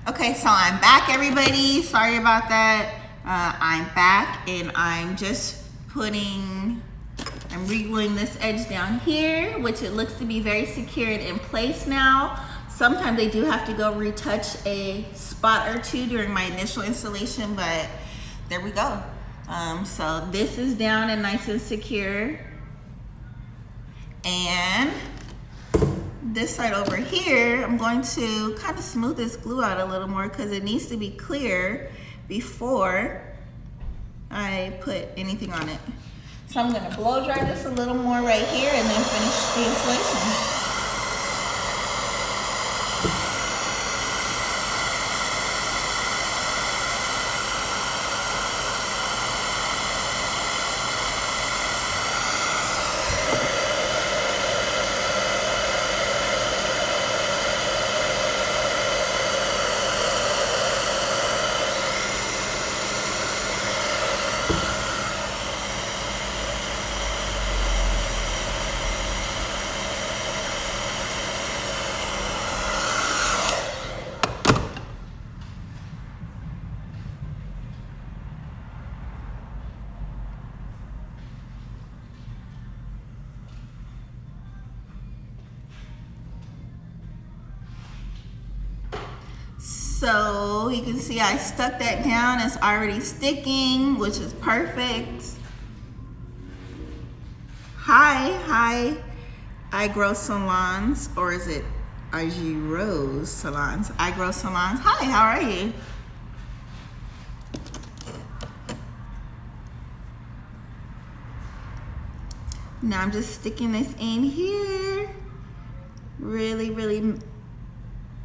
Okay, so I'm back, everybody. Sorry about that. I'm back, and I'm just I'm re-gluing this edge down here, which it looks to be very secured in place now. Sometimes they do have to go retouch a spot or two during my initial installation, but there we go. So this is down and nice and secure. And this side over here, I'm going to kind of smooth this glue out a little more because it needs to be clear before I put anything on it. So I'm gonna blow dry this a little more right here and then finish the installation. So you can see I stuck that down. It's already sticking, which is perfect. Hi, I Grow Salons, or is it IG Rose Salons? I Grow Salons. Hi, how are you? Now I'm just sticking this in here. Really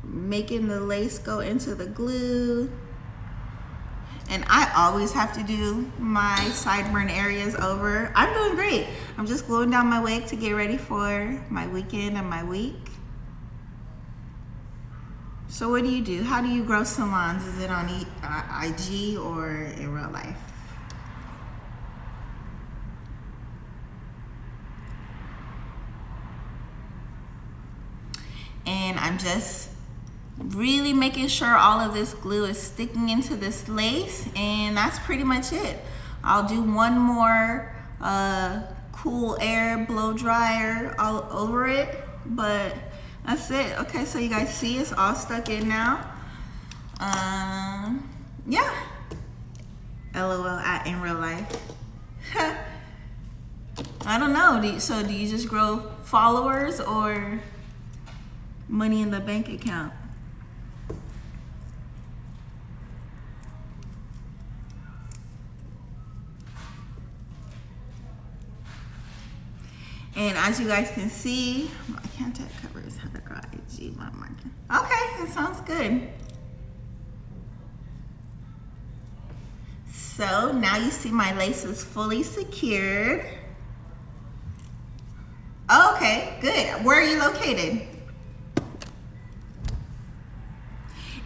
making the lace go into the glue. And I always have to do my sideburn areas over. I'm doing great. I'm just gluing down my wig to get ready for my weekend and my week. So what do? How do you grow salons? Is it on IG or in real life? And I'm just really making sure all of this glue is sticking into this lace, and that's pretty much it. I'll do one more cool air blow dryer all over it, but that's it. Okay, so you guys see it's all stuck in now. Yeah. LOL at in real life. I don't know. So do you just grow followers or money in the bank account? And as you guys can see, I can't tell covers how to draw IG by marking. Okay, that sounds good. So now you see my lace is fully secured. Okay, good. Where are you located?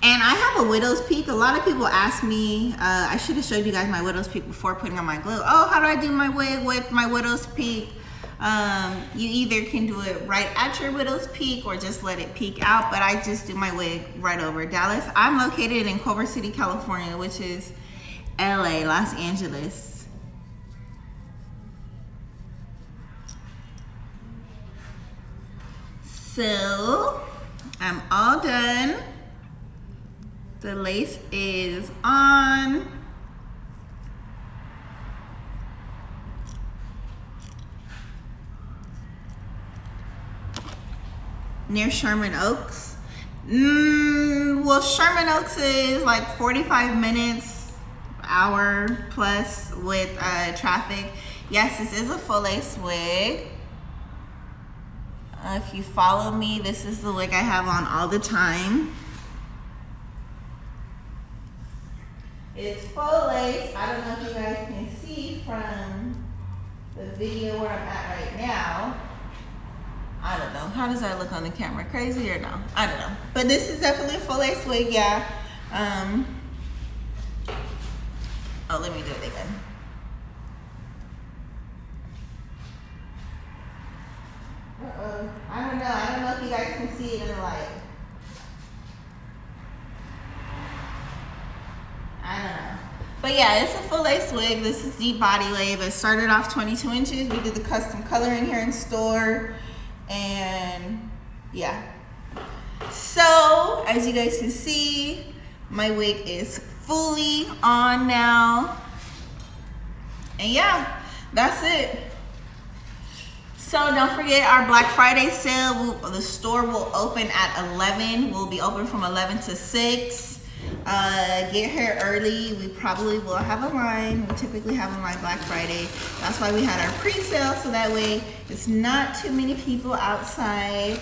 And I have a widow's peak. A lot of people ask me, I should have showed you guys my widow's peak before putting on my glue. Oh, how do I do my wig with my widow's peak? You either can do it right at your widow's peak or just let it peek out, but I just do my wig right over Dallas. I'm located in Culver City, California, which is LA, Los Angeles. So I'm all done. The lace is on. Near Sherman Oaks. Well, Sherman Oaks is like 45 minutes, hour plus with traffic. Yes, this is a full lace wig. If you follow me, this is the wig I have on all the time. It's full lace. I don't know if you guys can see from the video where I'm at right now. I don't know. How does that look on the camera? Crazy or no? I don't know. But this is definitely a full lace wig, yeah. Oh, let me do it again. I don't know if you guys can see it in the light. But yeah, it's a full lace wig. This is the body lay, but it started off 22 inches. We did the custom color in here in store. And yeah. So, as you guys can see, my wig is fully on now. And yeah, that's it. So don't forget our Black Friday sale. The store will open at 11. We'll be open from 11 to 6. Get here early. We probably will have a line. We typically have a line Black Friday. That's why we had our pre-sale, so that way it's not too many people outside.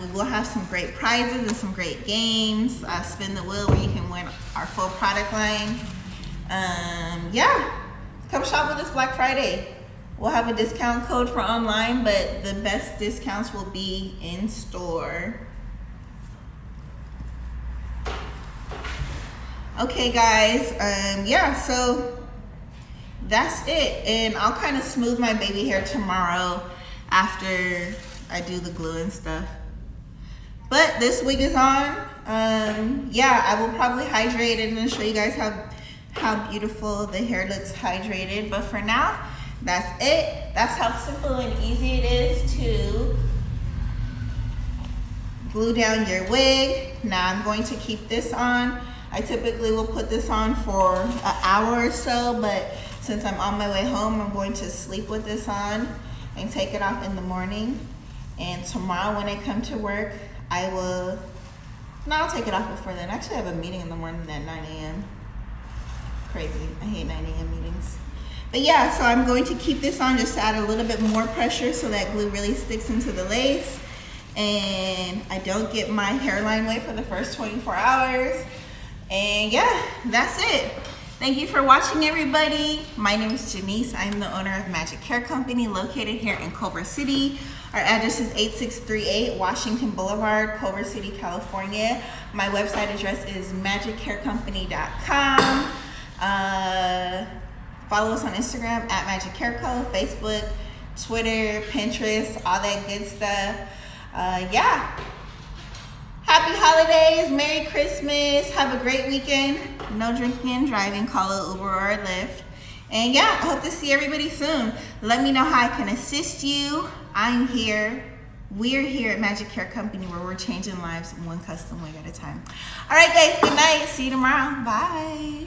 We will have some great prizes and some great games. Spin the wheel where you can win our full product line. Yeah, come shop with us Black Friday. We'll have a discount code for online, but the best discounts will be in store. Okay guys, yeah, so that's it. And I'll kind of smooth my baby hair tomorrow after I do the glue and stuff. But this wig is on. Yeah, I will probably hydrate it and show you guys how beautiful the hair looks hydrated. But for now, that's it. That's how simple and easy it is to glue down your wig. Now I'm going to keep this on. I typically will put this on for an hour or so, but since I'm on my way home, I'm going to sleep with this on and take it off in the morning. And tomorrow when I come to work, I'll take it off before then. Actually, I have a meeting in the morning at 9 a.m. Crazy, I hate 9 a.m. meetings. But yeah, so I'm going to keep this on just to add a little bit more pressure so that glue really sticks into the lace. And I don't get my hairline wet for the first 24 hours. And yeah, that's it. Thank you for watching, everybody. My name is Janice. I'm the owner of Magic Hair Company located here in Culver City. Our address is 8638 Washington Boulevard, Culver City, California. My website address is magichaircompany.com. Follow us on Instagram at Magic Hair Co, Facebook, Twitter, Pinterest, all that good stuff. Yeah. Happy holidays, Merry Christmas, have a great weekend. No drinking and driving, call an Uber or a Lyft. And yeah, I hope to see everybody soon. Let me know how I can assist you. I'm here. We're here at Magic Hair Company where we're changing lives one custom wig at a time. All right guys, good night. See you tomorrow. Bye.